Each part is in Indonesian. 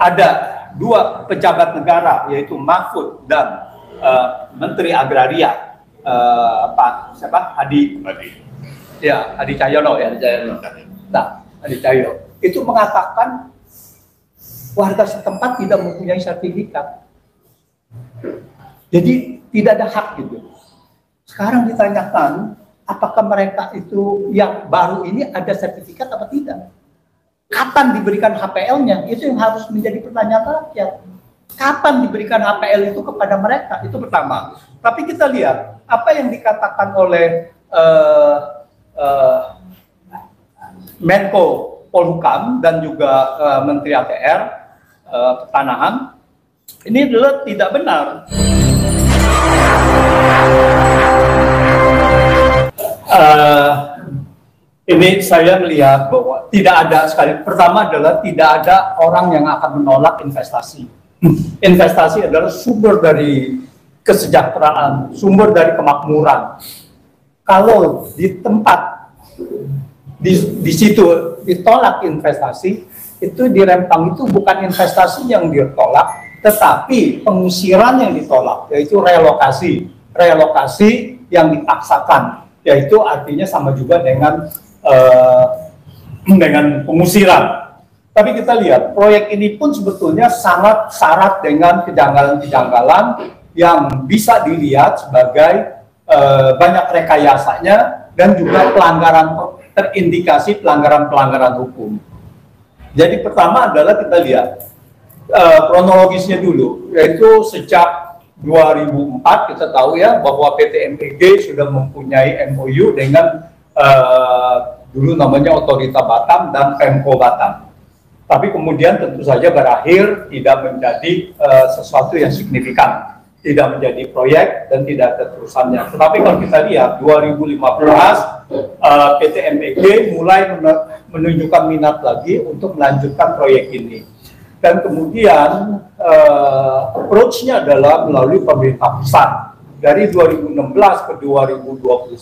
ada dua pejabat negara, yaitu Mahfud dan Menteri Agraria, Pak siapa? Hadi Cahyono ya. Nah, Hadi Cahyono itu mengatakan warga setempat tidak mempunyai sertifikat, jadi tidak ada hak gitu. Sekarang ditanyakan apakah mereka itu yang baru ini ada sertifikat apa tidak? Kapan diberikan HPL-nya? Itu yang harus menjadi pertanyaan rakyat. Kapan diberikan HPL itu kepada mereka? Itu pertama. Tapi kita lihat apa yang dikatakan oleh Menko Polhukam dan juga Menteri ATR Pertanahan, ini adalah tidak benar. Ini saya melihat bahwa tidak ada sekali. Pertama adalah tidak ada orang yang akan menolak investasi. Investasi adalah sumber dari kesejahteraan, sumber dari kemakmuran. Kalau di tempat di situ ditolak investasi, itu di Rempang itu bukan investasi yang ditolak, tetapi pengusiran yang ditolak, yaitu relokasi yang dipaksakan, yaitu artinya sama juga dengan pengusiran. Tapi kita lihat proyek ini pun sebetulnya sangat syarat dengan kejanggalan-kejanggalan yang bisa dilihat sebagai banyak rekayasanya dan juga terindikasi pelanggaran hukum. Jadi pertama adalah kita lihat kronologisnya dulu, yaitu sejak 2004 kita tahu ya bahwa PT MPG sudah mempunyai MOU dengan dulu namanya Otorita Batam dan Pemko Batam. Tapi kemudian tentu saja berakhir tidak menjadi sesuatu yang signifikan, tidak menjadi proyek dan tidak ada terusannya. Tetapi kalau kita lihat 2015 PT MPG mulai menunjukkan minat lagi untuk melanjutkan proyek ini. Dan kemudian approach-nya adalah melalui pemerintah pusat. Dari 2016 ke 2021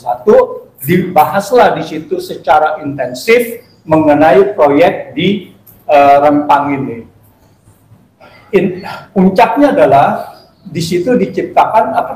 dibahaslah di situ secara intensif mengenai proyek di Rempang ini. Puncaknya adalah di situ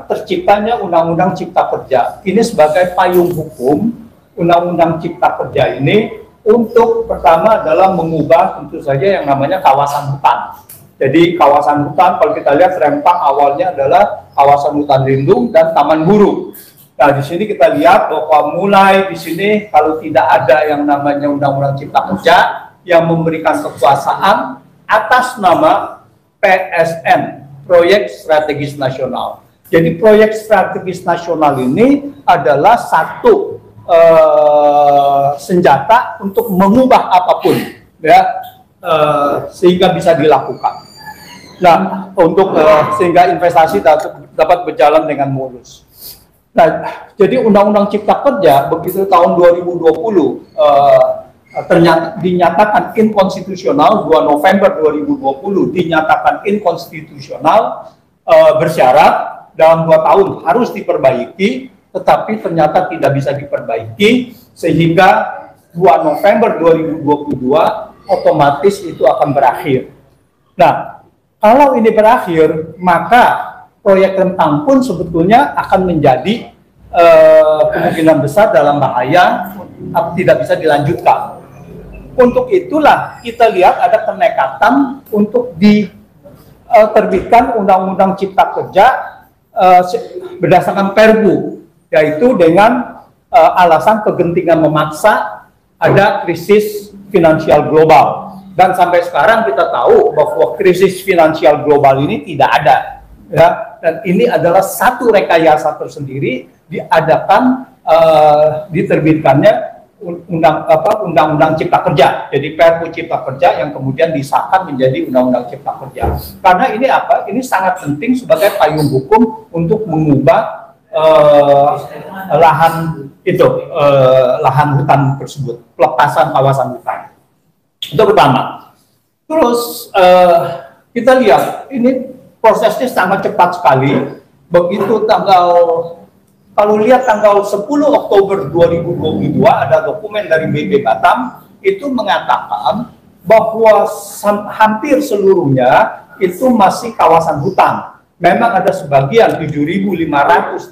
terciptanya Undang-Undang Cipta Kerja. Ini sebagai payung hukum Undang-Undang Cipta Kerja ini untuk pertama adalah mengubah tentu saja yang namanya kawasan hutan. Jadi kawasan hutan kalau kita lihat Rempang awalnya adalah kawasan hutan lindung dan taman guru. Nah di sini kita lihat bahwa mulai di sini kalau tidak ada yang namanya Undang-Undang Cipta Kerja yang memberikan kekuasaan atas nama PSN, Proyek Strategis Nasional. Jadi proyek strategis nasional ini adalah satu senjata untuk mengubah apapun, ya, sehingga bisa dilakukan. Nah, untuk sehingga investasi dapat berjalan dengan mulus. Nah, jadi Undang-Undang Cipta Kerja begitu tahun 2020 ternyata dinyatakan inkonstitusional, 2 November 2020 dinyatakan inkonstitusional, bersyarat dalam 2 tahun harus diperbaiki, tetapi ternyata tidak bisa diperbaiki sehingga 2 November 2022 otomatis itu akan berakhir. Nah, kalau ini berakhir, maka proyek Rempang pun sebetulnya akan menjadi kemungkinan besar dalam bahaya tidak bisa dilanjutkan. Untuk itulah kita lihat ada kenekatan untuk diterbitkan Undang-Undang Cipta Kerja berdasarkan Perbu, yaitu dengan alasan kegentingan memaksa ada krisis finansial global. Dan sampai sekarang kita tahu bahwa krisis finansial global ini tidak ada, ya. Dan ini adalah satu rekayasa tersendiri diadakan diterbitkannya Undang-Undang Cipta Kerja. Jadi Perpu Cipta Kerja yang kemudian disahkan menjadi Undang-Undang Cipta Kerja. Karena ini apa? Ini sangat penting sebagai payung hukum untuk mengubah lahan hutan tersebut, pelepasan kawasan hutan. Itu pertama. Terus kita lihat ini prosesnya sangat cepat sekali. Begitu kalau lihat tanggal 10 Oktober 2022 ada dokumen dari BP Batam itu mengatakan bahwa hampir seluruhnya itu masih kawasan hutan. Memang ada sebagian 7.560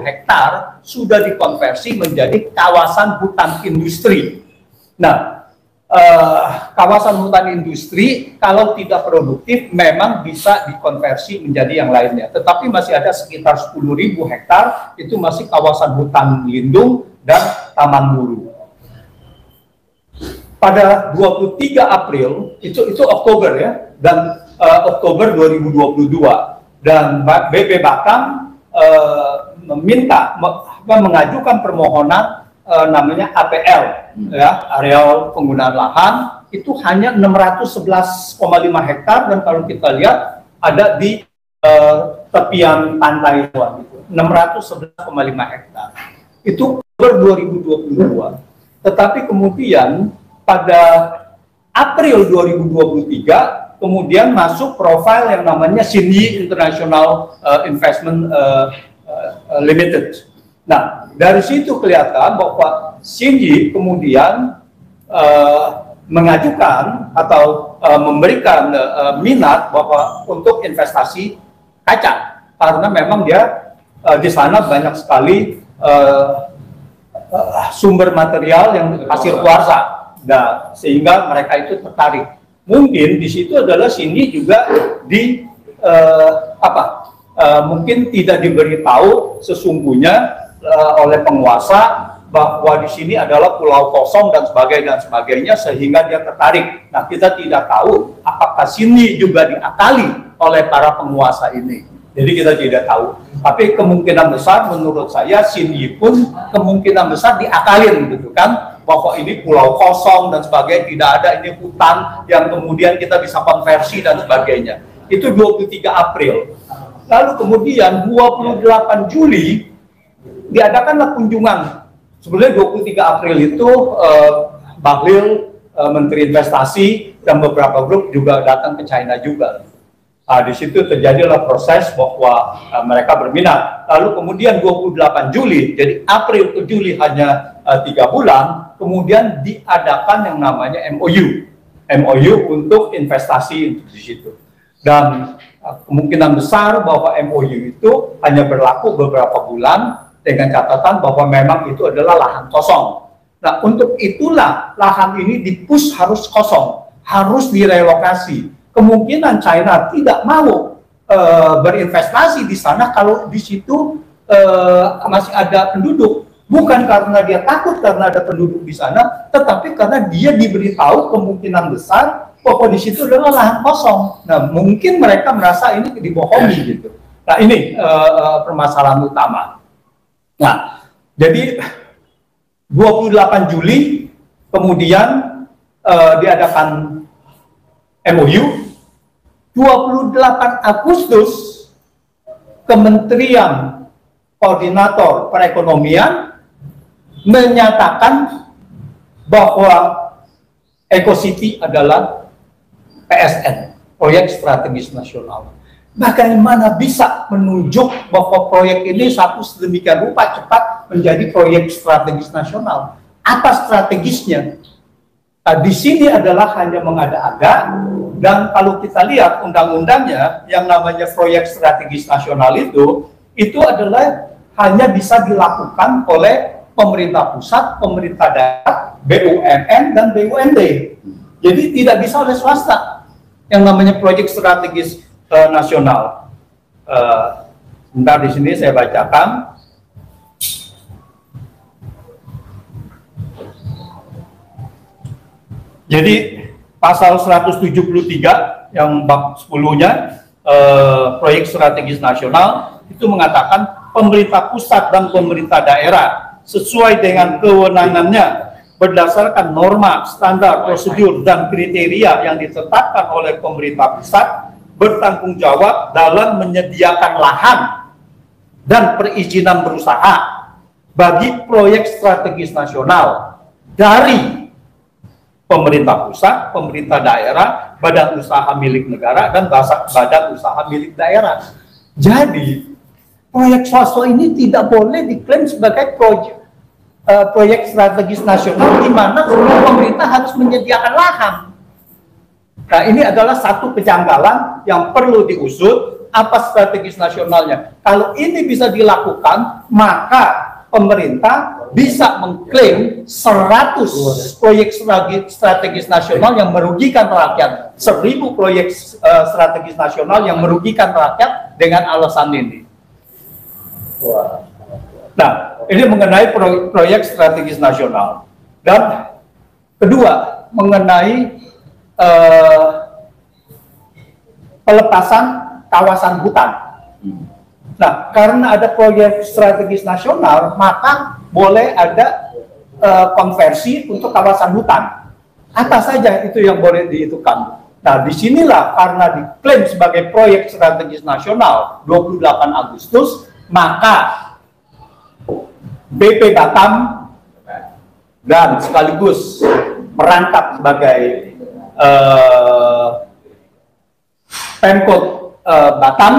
hektar sudah dikonversi menjadi kawasan hutan industri. Nah, kawasan hutan industri kalau tidak produktif memang bisa dikonversi menjadi yang lainnya. Tetapi masih ada sekitar 10.000 hektar itu masih kawasan hutan lindung dan taman buru. Pada 23 April itu Oktober ya, dan Oktober 2022. Dan BP Batam mengajukan permohonan namanya APL, ya, areal penggunaan lahan itu hanya 611,5 hektar, dan kalau kita lihat ada di tepian pantai itu 611,5 hektar. Itu Oktober 2022. Tetapi kemudian pada April 2023 kemudian masuk profil yang namanya Xinyi International Investment Limited. Nah, dari situ kelihatan bahwa Xinyi kemudian mengajukan atau memberikan minat bahwa untuk investasi kaca, karena memang dia di sana banyak sekali sumber material yang hasil kuarsa, nah, sehingga mereka itu tertarik. Mungkin di situ adalah sini juga mungkin tidak diberitahu sesungguhnya oleh penguasa bahwa di sini adalah pulau kosong dan sebagainya sehingga dia tertarik. Nah, kita tidak tahu apakah sini juga diakali oleh para penguasa ini. Jadi kita tidak tahu. Tapi kemungkinan besar menurut saya sini pun kemungkinan besar diakalin gitu kan. Bahwa ini pulau kosong dan sebagainya, tidak ada ini hutan yang kemudian kita bisa konversi dan sebagainya. Itu 23 April. Lalu kemudian 28 Juli diadakanlah kunjungan. Sebenarnya 23 April itu Bahlil, Menteri Investasi dan beberapa grup juga datang ke China juga. Nah, di situ terjadilah proses bahwa mereka berminat. Lalu kemudian 28 Juli, jadi April ke Juli hanya 3 bulan, kemudian diadakan yang namanya MOU untuk investasi di situ. Dan kemungkinan besar bahwa MOU itu hanya berlaku beberapa bulan dengan catatan bahwa memang itu adalah lahan kosong. Nah, untuk itulah lahan ini di-push harus kosong, harus direlokasi. Kemungkinan China tidak mau berinvestasi di sana kalau di situ masih ada penduduk. Bukan karena dia takut karena ada penduduk di sana, tetapi karena dia diberitahu kemungkinan besar bahwa di situ adalah lahan kosong. Nah, mungkin mereka merasa ini dibohongi gitu. Nah, ini permasalahan utama. Nah, jadi 28 Juli kemudian diadakan MOU. 28 Agustus Kementerian Koordinator Perekonomian menyatakan bahwa EcoCity adalah PSN, proyek strategis nasional. Bagaimana bisa menunjuk bahwa proyek ini satu sedemikian rupa cepat menjadi proyek strategis nasional? Apa strategisnya? Nah, di sini adalah hanya mengada-ada, dan kalau kita lihat undang-undangnya yang namanya proyek strategis nasional itu adalah hanya bisa dilakukan oleh pemerintah pusat, pemerintah daerah, BUMN dan BUMD. Jadi tidak bisa oleh swasta yang namanya proyek strategis nasional. Sebentar, di sini saya bacakan. Jadi pasal 173 yang bab 10-nya proyek strategis nasional itu mengatakan pemerintah pusat dan pemerintah daerah sesuai dengan kewenangannya berdasarkan norma, standar, prosedur dan kriteria yang ditetapkan oleh pemerintah pusat bertanggung jawab dalam menyediakan lahan dan perizinan berusaha bagi proyek strategis nasional dari pemerintah pusat, pemerintah daerah, badan usaha milik negara, dan badan usaha milik daerah. Jadi, proyek swasta ini tidak boleh diklaim sebagai proyek strategis nasional di mana pemerintah harus menyediakan lahan. Nah, ini adalah satu kejanggalan yang perlu diusut, apa strategis nasionalnya. Kalau ini bisa dilakukan, maka pemerintah bisa mengklaim 100 proyek strategis nasional yang merugikan rakyat, 1000 proyek strategis nasional yang merugikan rakyat dengan alasan ini. Nah, ini mengenai proyek strategis nasional. Dan kedua, mengenai pelepasan kawasan hutan. Nah, karena ada proyek strategis nasional, maka boleh ada konversi untuk kawasan hutan. Apa saja itu yang boleh dihitungkan. Nah, disinilah karena diklaim sebagai proyek strategis nasional 28 Agustus, maka BP Batam dan sekaligus merangkap sebagai Pemkot Batam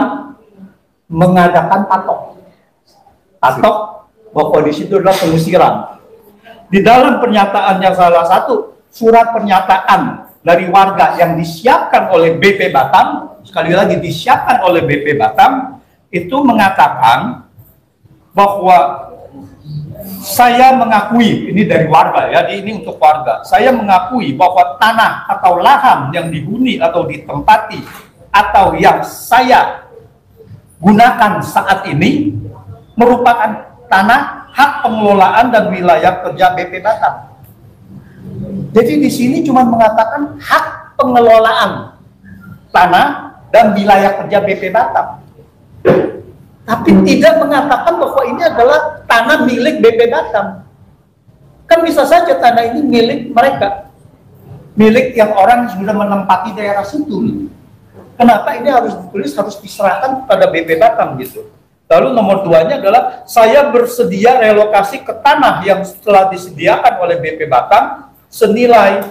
mengadakan patok bahwa di situ adalah pengusiran. Di dalam pernyataannya, salah satu surat pernyataan dari warga yang disiapkan oleh BP Batam, sekali lagi disiapkan oleh BP Batam, itu mengatakan bahwa saya mengakui, ini dari warga ya, ini untuk warga, saya mengakui bahwa tanah atau lahan yang dihuni atau ditempati atau yang saya gunakan saat ini merupakan tanah hak pengelolaan dan wilayah kerja BP Batam. Jadi di sini cuma mengatakan hak pengelolaan tanah dan wilayah kerja BP Batam, tapi tidak mengatakan bahwa ini adalah tanah milik BP Batam. Kan bisa saja tanah ini milik mereka, milik yang orang sudah menempati daerah situ. Kenapa ini harus ditulis, harus diserahkan kepada BP Batam gitu. Lalu nomor 2-nya adalah saya bersedia relokasi ke tanah yang telah disediakan oleh BP Batam senilai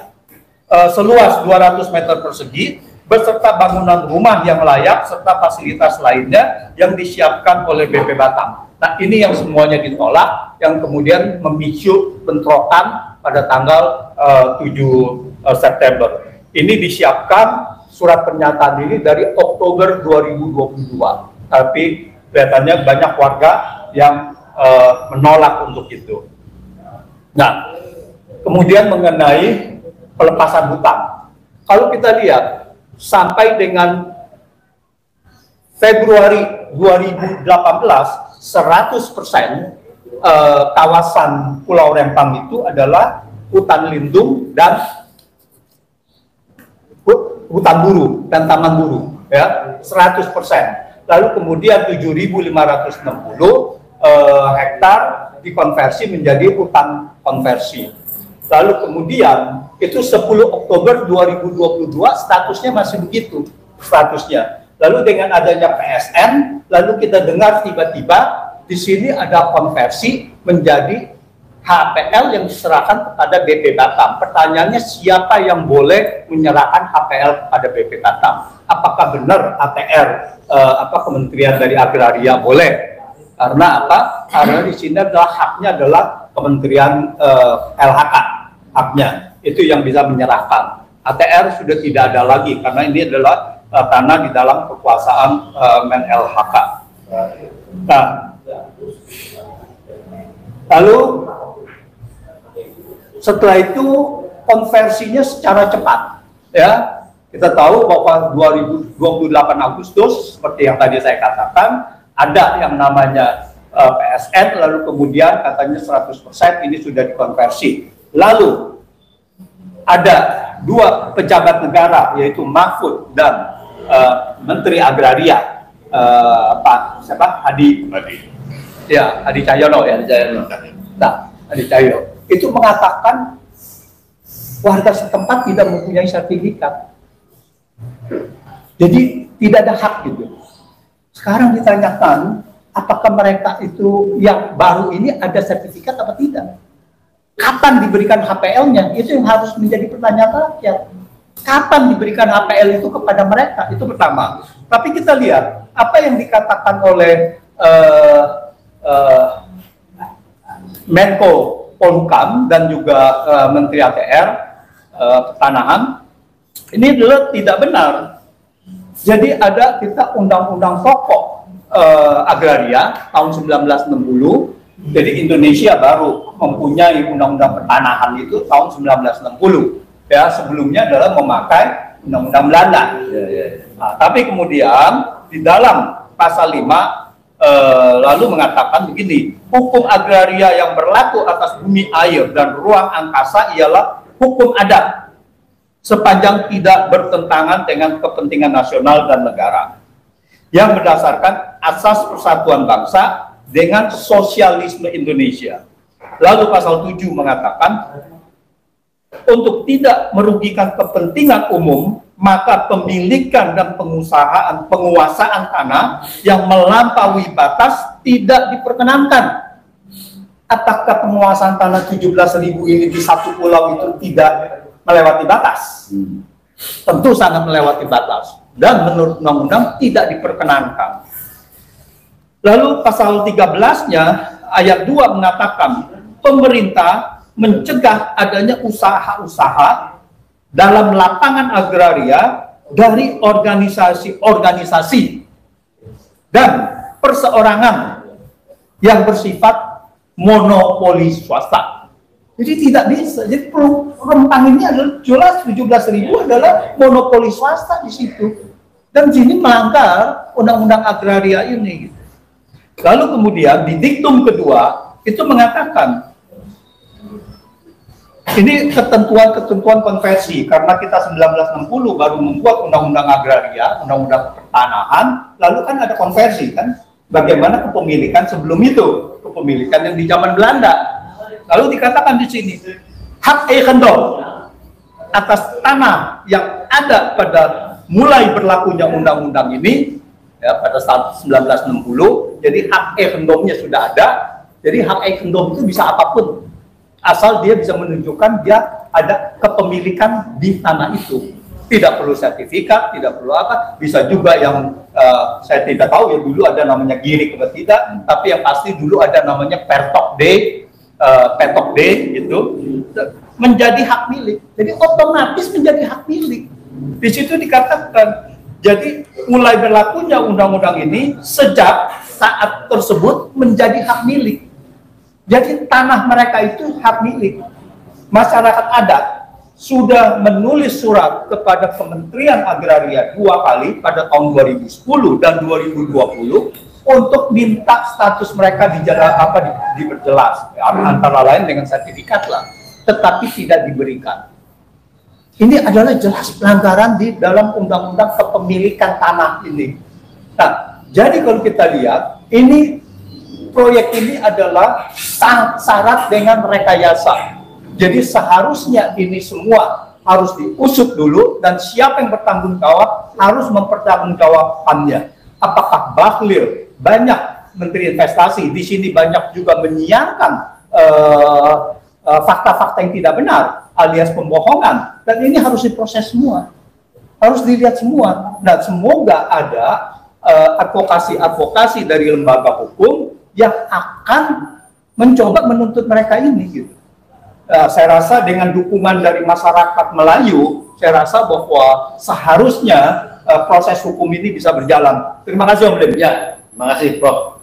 seluas 200 meter persegi beserta bangunan rumah yang layak serta fasilitas lainnya yang disiapkan oleh BP Batam. Nah, ini yang semuanya ditolak, yang kemudian memicu bentrokan pada tanggal 7 September. Ini disiapkan surat pernyataan ini dari Oktober 2022, tapi kelihatannya banyak warga yang menolak untuk itu. Nah, kemudian mengenai pelepasan hutan. Kalau kita lihat, sampai dengan Februari 2018, 100% kawasan Pulau Rempang itu adalah hutan lindung dan hutan buru dan taman buru, ya, 100%. Lalu kemudian 7.560 hektar dikonversi menjadi hutan konversi. Lalu kemudian itu 10 Oktober 2022 statusnya masih begitu statusnya. Lalu dengan adanya PSN, lalu kita dengar tiba-tiba di sini ada konversi menjadi HPL yang diserahkan kepada BP Batam. Pertanyaannya, siapa yang boleh menyerahkan HPL kepada BP Batam? Apakah benar ATR Kementerian dari Agraria boleh? Karena apa? Karena di sini adalah haknya adalah Kementerian LHK, haknya itu yang bisa menyerahkan. ATR sudah tidak ada lagi karena ini adalah tanah di dalam kekuasaan Men LHK. Nah, lalu setelah itu konversinya secara cepat, ya. Kita tahu bahwa 2028 Agustus seperti yang tadi saya katakan ada yang namanya PSN, lalu kemudian katanya 100% ini sudah dikonversi. Lalu ada dua pejabat negara yaitu Mahfud dan Menteri Agraria, Pak siapa? Hadi Cahyono ya. Nah, Hadi Cahyono itu mengatakan warga setempat tidak mempunyai sertifikat. Jadi tidak ada hak gitu. Sekarang ditanyakan apakah mereka itu yang baru ini ada sertifikat atau tidak? Kapan diberikan HPL-nya? Itu yang harus menjadi pertanyaan rakyat. Kapan diberikan HPL itu kepada mereka? Itu pertama. Tapi kita lihat apa yang dikatakan oleh Menko Polhukam dan juga Menteri ATR Pertanahan Ini adalah tidak benar. Jadi ada kita undang-undang pokok agraria tahun 1960. Jadi Indonesia baru mempunyai undang-undang pertanahan itu tahun 1960. Ya, sebelumnya adalah memakai undang-undang Belanda. Nah, tapi kemudian di dalam pasal 5 lalu mengatakan begini, hukum agraria yang berlaku atas bumi, air, dan ruang angkasa ialah hukum adat sepanjang tidak bertentangan dengan kepentingan nasional dan negara yang berdasarkan asas persatuan bangsa dengan sosialisme Indonesia. Lalu pasal 7 mengatakan untuk tidak merugikan kepentingan umum, maka pemilikan dan penguasaan tanah yang melampaui batas tidak diperkenankan. Apakah penguasaan tanah 17.000 ini di satu pulau itu tidak melewati batas? Tentu sangat melewati batas. Dan menurut undang-undang tidak diperkenankan. Lalu pasal 13-nya ayat 2 mengatakan pemerintah mencegah adanya usaha-usaha dalam lapangan agraria dari organisasi-organisasi dan perseorangan yang bersifat monopoli swasta. Jadi tidak bisa. Jadi Rempang ini adalah jelas 17.000 adalah monopoli swasta di situ. Dan sini melanggar undang-undang agraria ini. Lalu kemudian di diktum kedua itu mengatakan ini ketentuan-ketentuan konversi karena kita 1960 baru membuat undang-undang agraria, undang-undang pertanahan, lalu kan ada konversi kan, bagaimana kepemilikan sebelum itu, kepemilikan yang di zaman Belanda. Lalu dikatakan di sini hak eigendom atas tanah yang ada pada mulai berlakunya undang-undang ini ya pada saat 1960, jadi hak eigendomnya sudah ada. Jadi hak eigendom itu bisa apapun asal dia bisa menunjukkan dia ada kepemilikan di tanah itu. Tidak perlu sertifikat, tidak perlu apa, bisa juga yang saya tidak tahu ya dulu ada namanya girik atau tidak, tapi yang pasti dulu ada namanya petok D gitu, menjadi hak milik. Jadi otomatis menjadi hak milik. Di situ dikatakan, jadi mulai berlakunya undang-undang ini sejak saat tersebut menjadi hak milik. Jadi tanah mereka itu hak milik. Masyarakat adat sudah menulis surat kepada Kementerian Agraria 2 kali pada tahun 2010 dan 2020 untuk minta status mereka diperjelas, antara lain dengan sertifikat lah, tetapi tidak diberikan. Ini adalah jelas pelanggaran di dalam undang-undang kepemilikan tanah ini. Nah, jadi kalau kita lihat, ini proyek ini adalah syarat dengan rekayasa. Jadi seharusnya ini semua harus diusut dulu dan siapa yang bertanggung jawab harus mempertanggungjawabkannya. Apakah Bahlil, banyak Menteri Investasi di sini banyak juga menyiarkan fakta-fakta yang tidak benar alias pembohongan, dan ini harus diproses semua, harus dilihat semua. Dan semoga ada advokasi dari lembaga hukum yang akan mencoba menuntut mereka ini gitu. Saya rasa dengan dukungan dari masyarakat Melayu, saya rasa bahwa seharusnya proses hukum ini bisa berjalan. Terima kasih Om Lim. Ya, terima kasih Prof.